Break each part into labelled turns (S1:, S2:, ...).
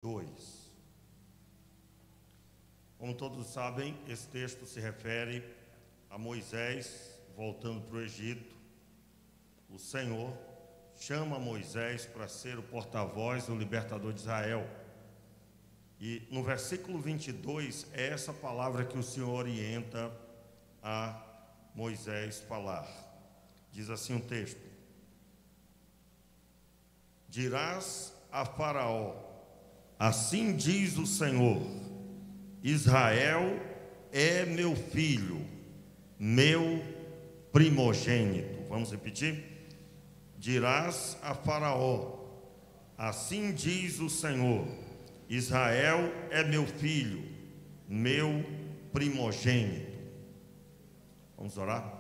S1: 2. Como todos sabem, esse texto se refere a Moisés voltando para o Egito. O Senhor chama Moisés para ser o porta-voz do libertador de Israel. E no versículo 22 é essa palavra que o Senhor orienta a Moisés falar. Diz assim o texto: dirás a Faraó, assim diz o Senhor, Israel é meu filho, meu primogênito. Vamos repetir? Dirás a Faraó, assim diz o Senhor, Israel é meu filho, meu primogênito. Vamos orar?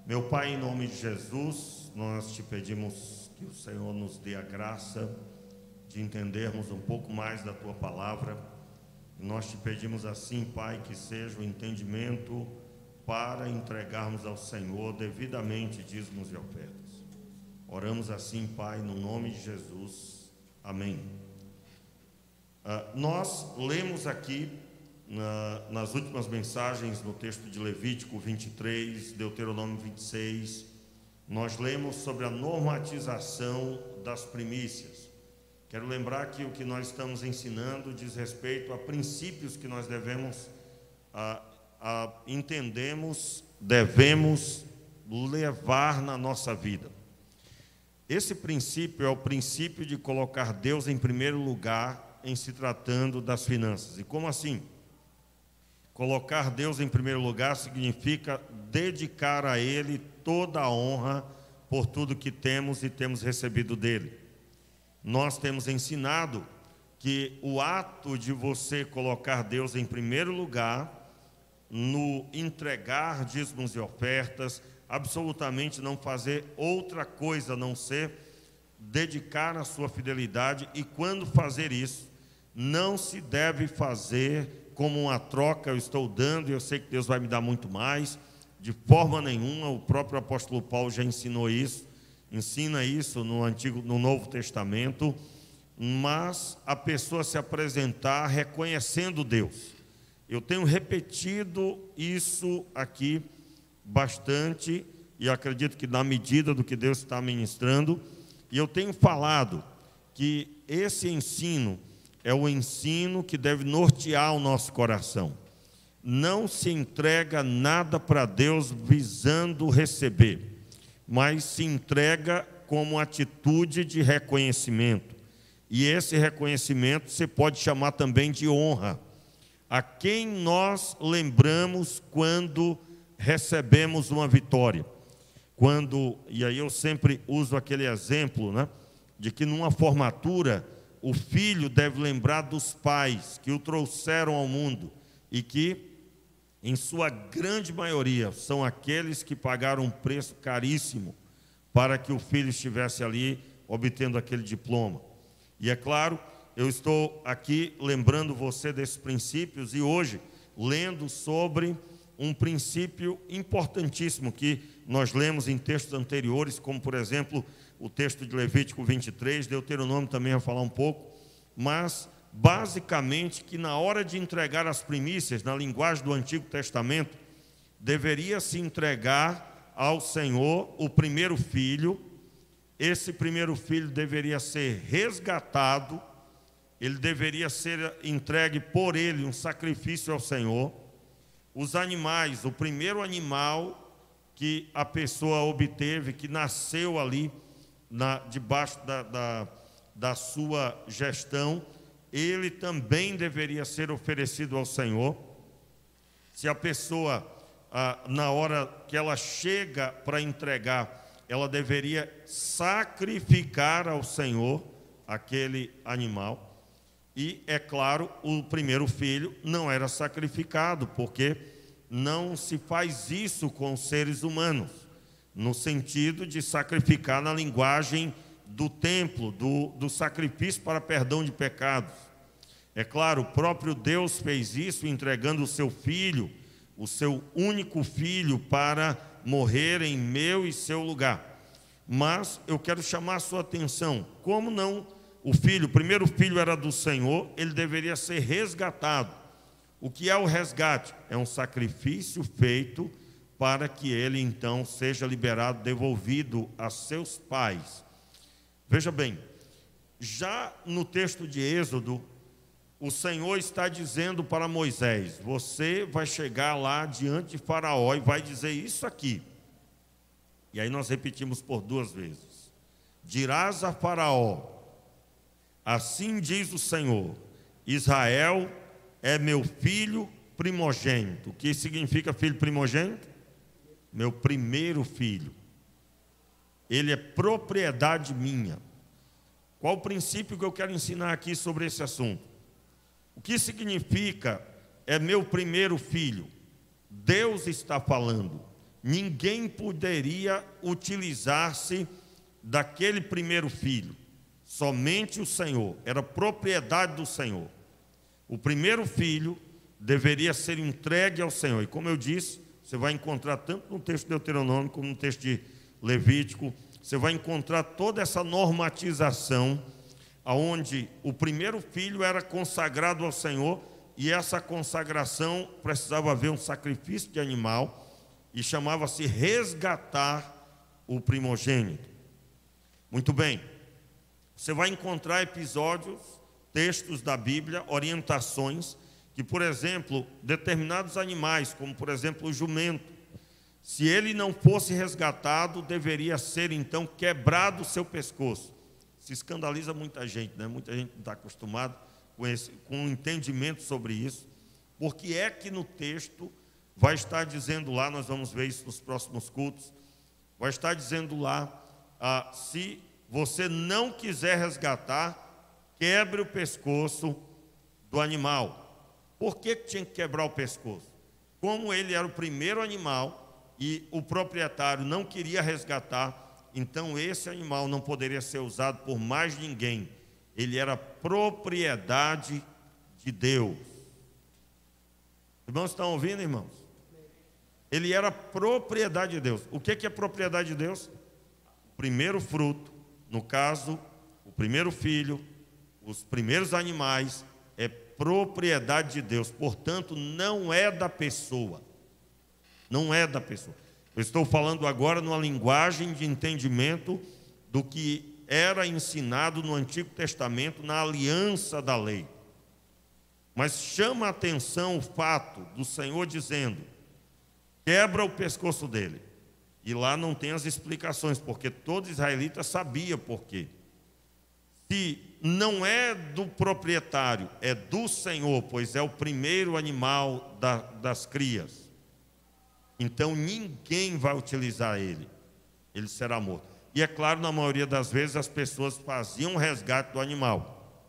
S1: Meu Pai, em nome de Jesus, nós te pedimos que o Senhor nos dê a graça de entendermos um pouco mais da Tua palavra. Nós te pedimos assim, Pai, que seja o entendimento para entregarmos ao Senhor devidamente dízimos e ofertas. Oramos assim, Pai, no nome de Jesus. Amém. Nós lemos aqui nas últimas mensagens, no texto de Levítico 23, Deuteronômio 26, nós lemos sobre a normatização das primícias. Quero lembrar que o que nós estamos ensinando diz respeito a princípios que nós devemos devemos levar na nossa vida. Esse princípio é o princípio de colocar Deus em primeiro lugar em se tratando das finanças. E como assim? Colocar Deus em primeiro lugar significa dedicar a Ele toda a honra por tudo que temos e temos recebido dEle. Nós temos ensinado que o ato de você colocar Deus em primeiro lugar, no entregar dízimos e ofertas, absolutamente não fazer outra coisa a não ser dedicar a sua fidelidade, e quando fazer isso, não se deve fazer como uma troca, eu estou dando e eu sei que Deus vai me dar muito mais. De forma nenhuma. O próprio apóstolo Paulo já ensina isso no Novo Testamento, mas a pessoa se apresentar reconhecendo Deus. Eu tenho repetido isso aqui bastante, e acredito que na medida do que Deus está ministrando, e eu tenho falado que esse ensino é o ensino que deve nortear o nosso coração. Não se entrega nada para Deus visando receber, mas se entrega como atitude de reconhecimento. E esse reconhecimento você pode chamar também de honra. A quem nós lembramos quando recebemos uma vitória? E aí eu sempre uso aquele exemplo, de que numa formatura o filho deve lembrar dos pais que o trouxeram ao mundo e que, em sua grande maioria, são aqueles que pagaram um preço caríssimo para que o filho estivesse ali obtendo aquele diploma. E é claro, eu estou aqui lembrando você desses princípios e hoje lendo sobre um princípio importantíssimo que nós lemos em textos anteriores, como por exemplo o texto de Levítico 23, Deuteronômio também vai falar um pouco, mas basicamente que na hora de entregar as primícias, na linguagem do Antigo Testamento, deveria se entregar ao Senhor o primeiro filho. Esse primeiro filho deveria ser resgatado, ele deveria ser entregue por ele, um sacrifício ao Senhor. Os animais, o primeiro animal que a pessoa obteve, que nasceu ali debaixo da sua gestão, ele também deveria ser oferecido ao Senhor. Se a pessoa, na hora que ela chega para entregar, ela deveria sacrificar ao Senhor aquele animal. E, é claro, o primeiro filho não era sacrificado, porque não se faz isso com os seres humanos, no sentido de sacrificar na linguagem do templo, do sacrifício para perdão de pecados. É claro, o próprio Deus fez isso, entregando o seu filho, o seu único filho, para morrer em meu e seu lugar. Mas eu quero chamar a sua atenção, como não o primeiro filho era do Senhor, ele deveria ser resgatado. O que é o resgate? É um sacrifício feito para que ele então seja liberado, devolvido a seus pais. Veja bem, já no texto de Êxodo, o Senhor está dizendo para Moisés: você vai chegar lá diante de Faraó e vai dizer isso aqui. E aí nós repetimos por 2 vezes. Dirás a Faraó: assim diz o Senhor, Israel é meu filho primogênito. O que significa filho primogênito? Meu primeiro filho. Ele é propriedade minha. Qual o princípio que eu quero ensinar aqui sobre esse assunto? O que significa é meu primeiro filho? Deus está falando. Ninguém poderia utilizar-se daquele primeiro filho. Somente o Senhor. Era propriedade do Senhor. O primeiro filho deveria ser entregue ao Senhor. E como eu disse, você vai encontrar tanto no texto de Deuteronômio como no texto de Levítico, você vai encontrar toda essa normatização, onde o primeiro filho era consagrado ao Senhor, e essa consagração precisava haver um sacrifício de animal, e chamava-se resgatar o primogênito. Muito bem, você vai encontrar episódios, textos da Bíblia, orientações, que, por exemplo, determinados animais, como por exemplo o jumento, se ele não fosse resgatado, deveria ser então quebrado o seu pescoço. Se escandaliza muita gente, né? Muita gente não está acostumada com um entendimento sobre isso. Porque é que no texto vai estar dizendo lá, nós vamos ver isso nos próximos cultos, vai estar dizendo lá, se você não quiser resgatar, quebre o pescoço do animal. Por que tinha que quebrar o pescoço? Como ele era o primeiro animal e o proprietário não queria resgatar, então esse animal não poderia ser usado por mais ninguém. Ele era propriedade de Deus. Irmãos, estão ouvindo, irmãos? Ele era propriedade de Deus. O que é propriedade de Deus? O primeiro fruto, no caso, o primeiro filho, os primeiros animais, é propriedade de Deus. Portanto, não é da pessoa. Não é da pessoa. Eu estou falando agora numa linguagem de entendimento do que era ensinado no Antigo Testamento, na aliança da lei. Mas chama a atenção o fato do Senhor dizendo: quebra o pescoço dele. E lá não tem as explicações, porque todo israelita sabia por quê. Se não é do proprietário, é do Senhor, pois é o primeiro animal das crias, então ninguém vai utilizar ele. Ele será morto. E é claro, na maioria das vezes as pessoas faziam o resgate do animal.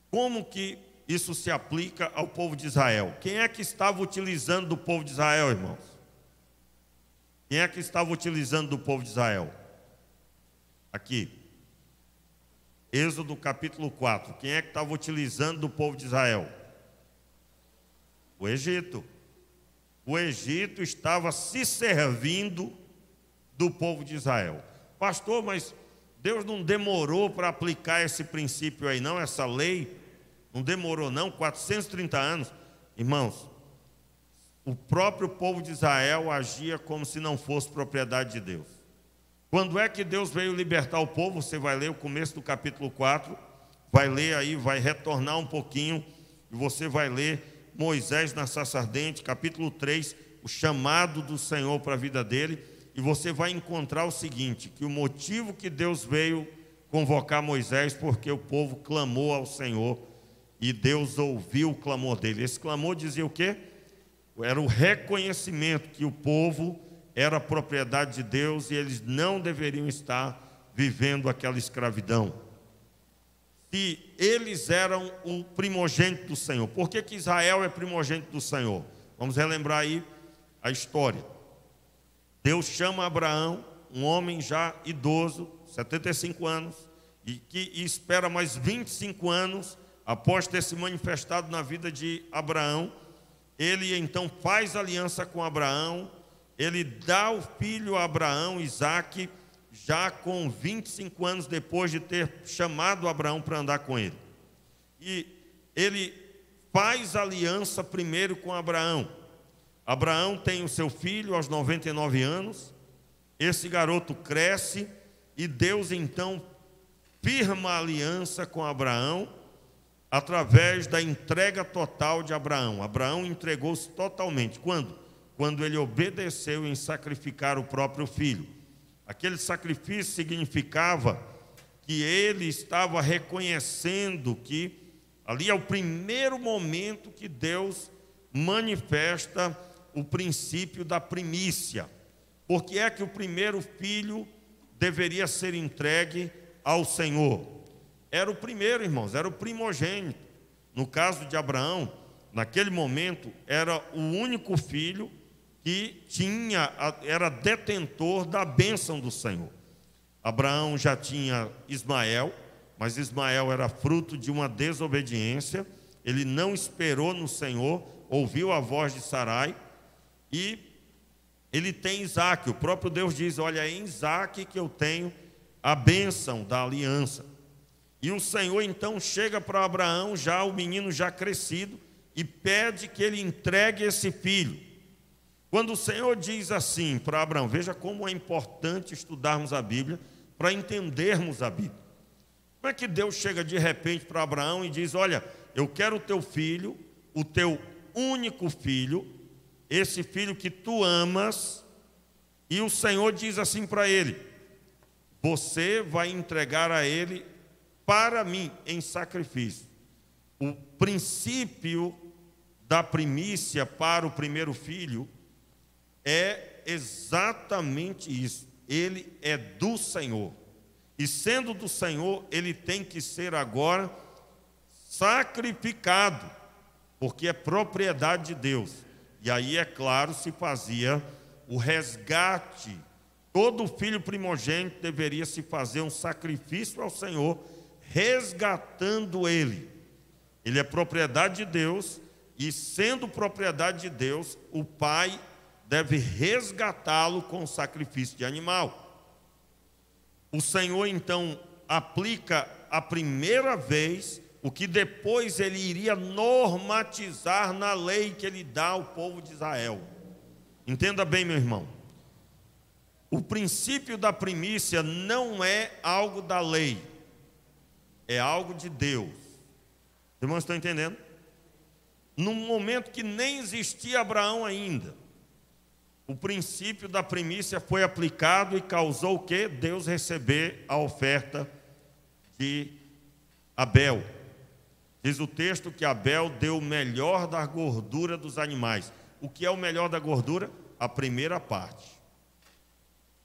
S1: Como que isso se aplica ao povo de Israel? Quem é que estava utilizando do povo de Israel, irmãos? Quem é que estava utilizando do povo de Israel? Aqui. Êxodo capítulo 4. Quem é que estava utilizando do povo de Israel? O Egito. O Egito estava se servindo do povo de Israel. Pastor, mas Deus não demorou para aplicar esse princípio aí não, essa lei? Não demorou não, 430 anos. Irmãos, o próprio povo de Israel agia como se não fosse propriedade de Deus. Quando é que Deus veio libertar o povo? Você vai ler o começo do capítulo 4, vai ler aí, vai retornar um pouquinho, e você vai ler Moisés na sarça ardente, capítulo 3, o chamado do Senhor para a vida dele, e você vai encontrar o seguinte, que o motivo que Deus veio convocar Moisés, porque o povo clamou ao Senhor, e Deus ouviu o clamor dele. Esse clamor dizia o quê? Era o reconhecimento que o povo era propriedade de Deus e eles não deveriam estar vivendo aquela escravidão. Se eles eram o primogênito do Senhor, por que Israel é primogênito do Senhor? Vamos relembrar aí a história. Deus chama Abraão, um homem já idoso, 75 anos, e que espera mais 25 anos após ter se manifestado na vida de Abraão. Ele então faz aliança com Abraão, ele dá o filho a Abraão, Isaque, já com 25 anos depois de ter chamado Abraão para andar com ele. E ele faz aliança primeiro com Abraão. Abraão tem o seu filho aos 99 anos, esse garoto cresce e Deus então firma a aliança com Abraão através da entrega total de Abraão. Abraão entregou-se totalmente. Quando? Quando ele obedeceu em sacrificar o próprio filho. Aquele sacrifício significava que ele estava reconhecendo que ali é o primeiro momento que Deus manifesta o princípio da primícia. Por que é que o primeiro filho deveria ser entregue ao Senhor? Era o primeiro, irmãos, era o primogênito. No caso de Abraão, naquele momento, era o único filho que era detentor da bênção do Senhor. Abraão já tinha Ismael, mas Ismael era fruto de uma desobediência. Ele não esperou no Senhor, ouviu a voz de Sarai, e ele tem Isaque. O próprio Deus diz: olha, é em Isaque que eu tenho a bênção da aliança. E o Senhor então chega para Abraão, já o menino já crescido, e pede que ele entregue esse filho. Quando o Senhor diz assim para Abraão, veja como é importante estudarmos a Bíblia para entendermos a Bíblia. Como é que Deus chega de repente para Abraão e diz: olha, eu quero o teu filho, o teu único filho, esse filho que tu amas, e o Senhor diz assim para ele: você vai entregar a ele para mim em sacrifício. O princípio da primícia para o primeiro filho é exatamente isso. Ele é do Senhor. E sendo do Senhor, ele tem que ser agora sacrificado, porque é propriedade de Deus. E aí, é claro, se fazia o resgate. Todo filho primogênito deveria se fazer um sacrifício ao Senhor, resgatando ele. Ele é propriedade de Deus, e sendo propriedade de Deus, o pai deve resgatá-lo com sacrifício de animal. O Senhor então aplica a primeira vez o que depois ele iria normatizar na lei que ele dá ao povo de Israel. Entenda bem, meu irmão. O princípio da primícia não é algo da lei, é algo de Deus. Os irmãos estão entendendo? Num momento que nem existia Abraão ainda, o princípio da primícia foi aplicado e causou o quê? Deus receber a oferta de Abel. Diz o texto que Abel deu o melhor da gordura dos animais. O que é o melhor da gordura? A primeira parte.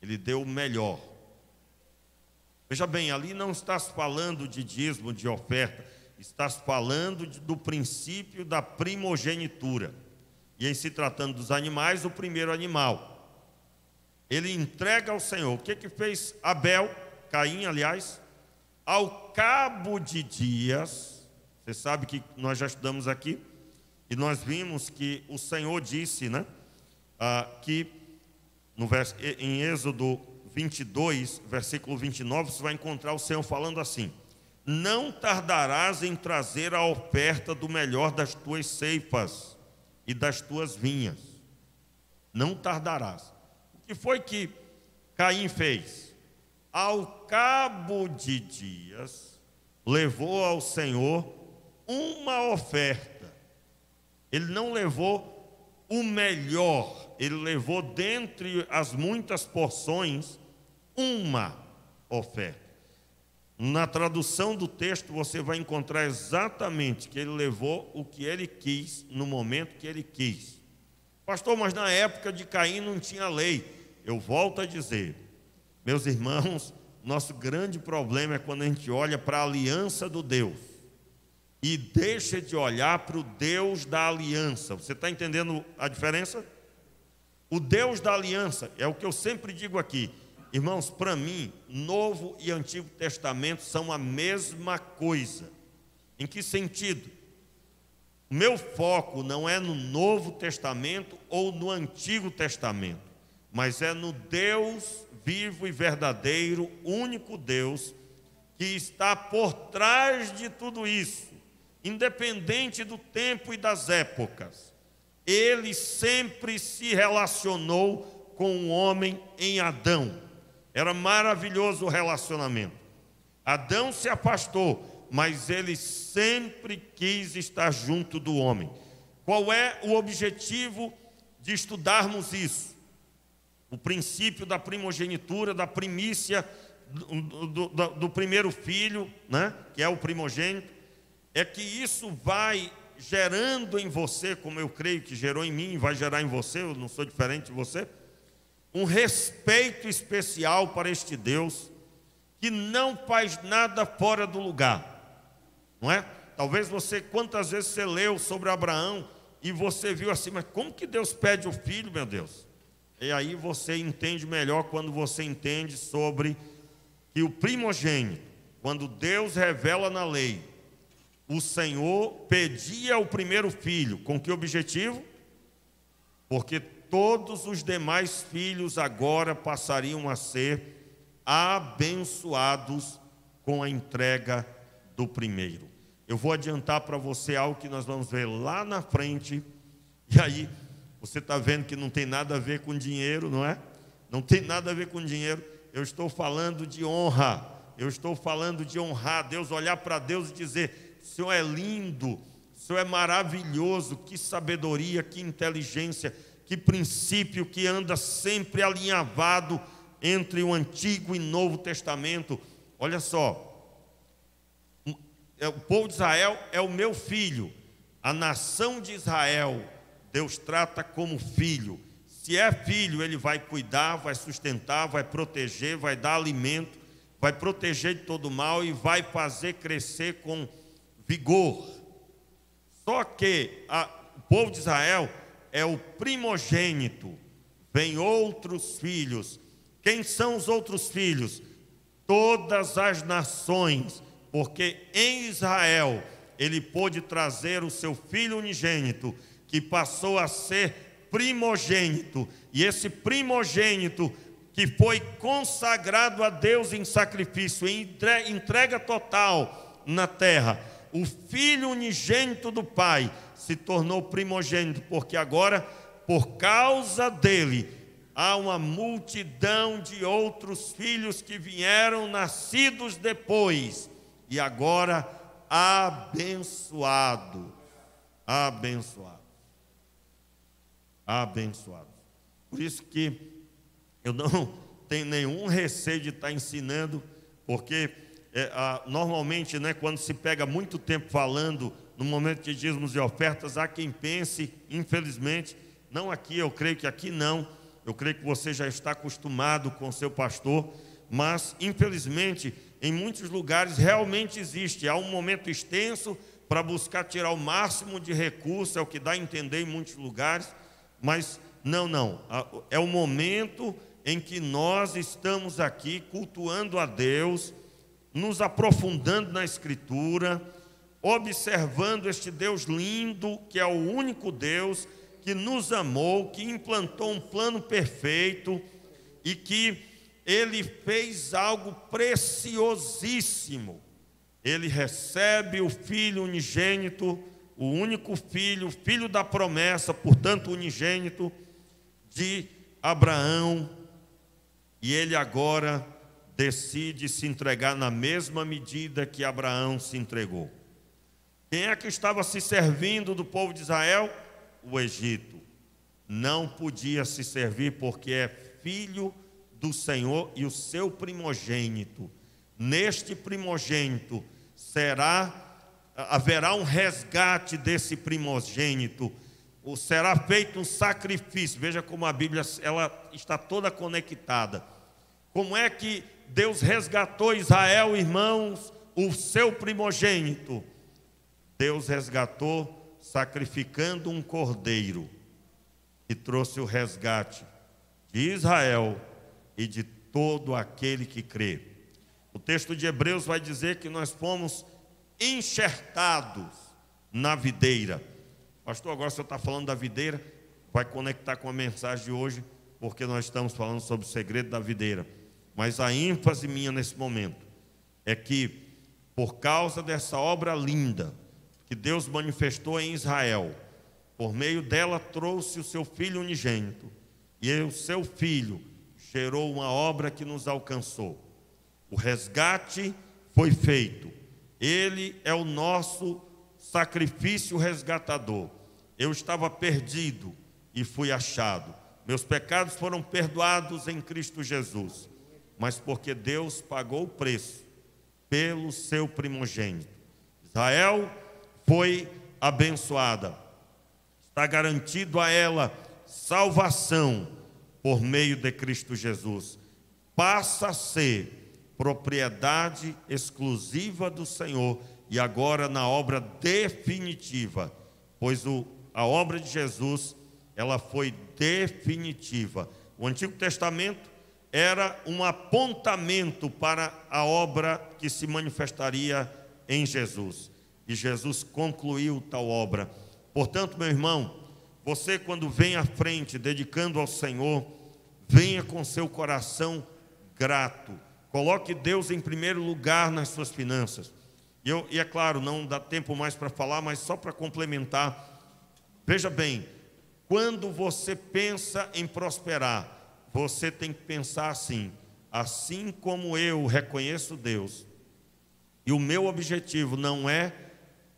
S1: Ele deu o melhor. Veja bem, ali não está se falando de dízimo, de oferta. Está se falando do princípio da primogenitura. E em se tratando dos animais, o primeiro animal. Ele entrega ao Senhor. O que fez Abel, Caim, aliás? Ao cabo de dias, você sabe que nós já estudamos aqui, e nós vimos que o Senhor disse, né? Que em Êxodo 22, versículo 29, você vai encontrar o Senhor falando assim: não tardarás em trazer a oferta do melhor das tuas ceifas e das tuas vinhas. Não tardarás. O que foi que Caim fez? Ao cabo de dias, levou ao Senhor uma oferta. Ele não levou o melhor, ele levou dentre as muitas porções uma oferta. Na tradução do texto você vai encontrar exatamente que ele levou o que ele quis, no momento que ele quis. Pastor, mas na época de Caim não tinha lei. Eu volto a dizer, meus irmãos, nosso grande problema é quando a gente olha para a aliança do Deus e deixa de olhar para o Deus da aliança. Você está entendendo a diferença? O Deus da aliança é o que eu sempre digo aqui. Irmãos, para mim, Novo e Antigo Testamento são a mesma coisa. Em que sentido? O meu foco não é no Novo Testamento ou no Antigo Testamento. mas é no Deus vivo e verdadeiro, único Deus, que está por trás de tudo isso, independente do tempo e das épocas. Ele sempre se relacionou com o homem em Adão. Era maravilhoso o relacionamento. Adão se afastou, mas ele sempre quis estar junto do homem. Qual é o objetivo de estudarmos isso? O princípio da primogenitura, da primícia do primeiro filho, né? Que é o primogênito, é que isso vai gerando em você, como eu creio que gerou em mim, vai gerar em você, eu não sou diferente de você, um respeito especial para este Deus, que não faz nada fora do lugar, não é? Talvez você, quantas vezes você leu sobre Abraão, e você viu assim, mas como que Deus pede o filho, meu Deus? E aí você entende melhor quando você entende sobre que o primogênito, quando Deus revela na lei, o Senhor pedia o primeiro filho, com que objetivo? Porque todos os demais filhos agora passariam a ser abençoados com a entrega do primeiro. Eu vou adiantar para você algo que nós vamos ver lá na frente, e aí você está vendo que não tem nada a ver com dinheiro, não é? Não tem nada a ver com dinheiro. Eu estou falando de honra, eu estou falando de honrar Deus, olhar para Deus e dizer: o Senhor é lindo, o Senhor é maravilhoso, que sabedoria, que inteligência, que princípio que anda sempre alinhavado entre o Antigo e Novo Testamento. Olha só, o povo de Israel é o meu filho, a nação de Israel, Deus trata como filho. Se é filho, ele vai cuidar, vai sustentar, vai proteger, vai dar alimento, vai proteger de todo mal e vai fazer crescer com vigor. Só que o povo de Israel é o primogênito, vem outros filhos. Quem são os outros filhos? Todas as nações, porque em Israel ele pôde trazer o seu filho unigênito, que passou a ser primogênito, e esse primogênito que foi consagrado a Deus em sacrifício, em entrega total na terra, o filho unigênito do Pai se tornou primogênito, porque agora, por causa dele, há uma multidão de outros filhos que vieram nascidos depois, e agora abençoado. Por isso que eu não tenho nenhum receio de estar ensinando, porque normalmente, né, quando se pega muito tempo falando no momento de dízimos e ofertas, há quem pense, infelizmente, não aqui, eu creio que aqui não, eu creio que você já está acostumado com o seu pastor, mas infelizmente em muitos lugares realmente existe, há um momento extenso para buscar tirar o máximo de recurso, é o que dá a entender em muitos lugares, mas não, é o momento em que nós estamos aqui cultuando a Deus, nos aprofundando na Escritura, observando este Deus lindo, que é o único Deus que nos amou, que implantou um plano perfeito e que Ele fez algo preciosíssimo. Ele recebe o Filho unigênito, o único filho, filho da promessa, portanto unigênito, de Abraão, e ele agora decide se entregar na mesma medida que Abraão se entregou. Quem é que estava se servindo do povo de Israel? O Egito. Não podia se servir porque é filho do Senhor e o seu primogênito. Neste primogênito haverá um resgate desse primogênito. Será feito um sacrifício. Veja como a Bíblia ela está toda conectada. Como é que Deus resgatou Israel, irmãos, o seu primogênito? Deus resgatou sacrificando um cordeiro, que trouxe o resgate de Israel e de todo aquele que crê. O texto de Hebreus vai dizer que nós fomos enxertados na videira. Pastor, agora o senhor está falando da videira, vai conectar com a mensagem de hoje, porque nós estamos falando sobre o segredo da videira. Mas a ênfase minha nesse momento é que, por causa dessa obra linda que Deus manifestou em Israel, por meio dela trouxe o seu Filho unigênito, e o seu Filho gerou uma obra que nos alcançou. O resgate foi feito. Ele é o nosso sacrifício resgatador. Eu estava perdido e fui achado. Meus pecados foram perdoados em Cristo Jesus, mas porque Deus pagou o preço pelo seu primogênito. Israel foi abençoada. Está garantido a ela salvação por meio de Cristo Jesus. Passa a ser propriedade exclusiva do Senhor e agora na obra definitiva, pois a obra de Jesus, ela foi definitiva. O Antigo Testamento era um apontamento para a obra que se manifestaria em Jesus, e Jesus concluiu tal obra. Portanto, meu irmão, você, quando vem à frente dedicando ao Senhor, venha com seu coração grato. Coloque Deus em primeiro lugar nas suas finanças. E é claro, não dá tempo mais para falar, mas só para complementar. Veja bem, quando você pensa em prosperar, você tem que pensar assim: assim como eu reconheço Deus, e o meu objetivo não é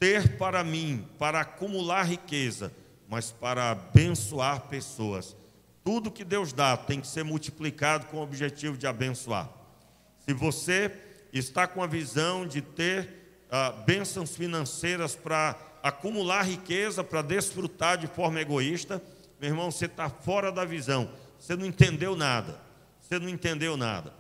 S1: ter para mim, para acumular riqueza, mas para abençoar pessoas. Tudo que Deus dá tem que ser multiplicado com o objetivo de abençoar. Se você está com a visão de ter bênçãos financeiras para acumular riqueza, para desfrutar de forma egoísta, meu irmão, você está fora da visão. Você não entendeu nada. Você não entendeu nada.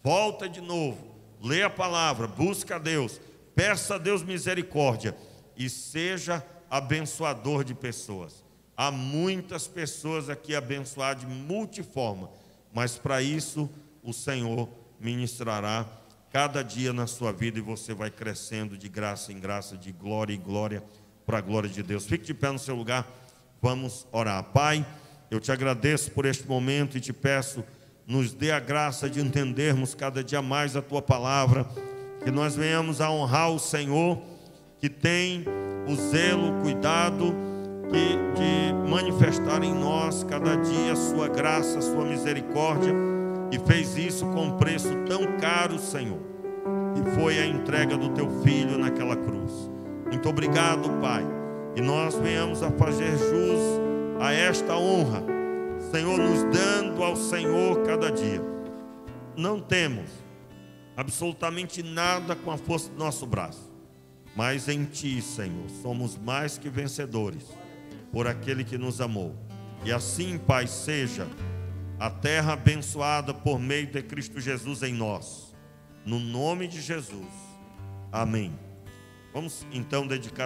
S1: Volta de novo, lê a palavra, busca a Deus, peça a Deus misericórdia e seja abençoador de pessoas. Há muitas pessoas aqui a abençoar de multiforma, mas para isso o Senhor ministrará cada dia na sua vida e você vai crescendo de graça em graça, de glória em glória, para a glória de Deus. Fique de pé no seu lugar, vamos orar. Pai, eu te agradeço por este momento e te peço, nos dê a graça de entendermos cada dia mais a tua palavra, que nós venhamos a honrar o Senhor, que tem o zelo, o cuidado de manifestar em nós cada dia a sua graça, a sua misericórdia, e fez isso com um preço tão caro, Senhor, que foi a entrega do teu Filho naquela cruz. Muito obrigado, Pai, e nós venhamos a fazer jus a esta honra, Senhor, nos dando ao Senhor cada dia. Não temos absolutamente nada com a força do nosso braço, mas em Ti, Senhor, somos mais que vencedores por aquele que nos amou. E assim, Pai, seja a terra abençoada por meio de Cristo Jesus em nós, no nome de Jesus, amém. Vamos então dedicar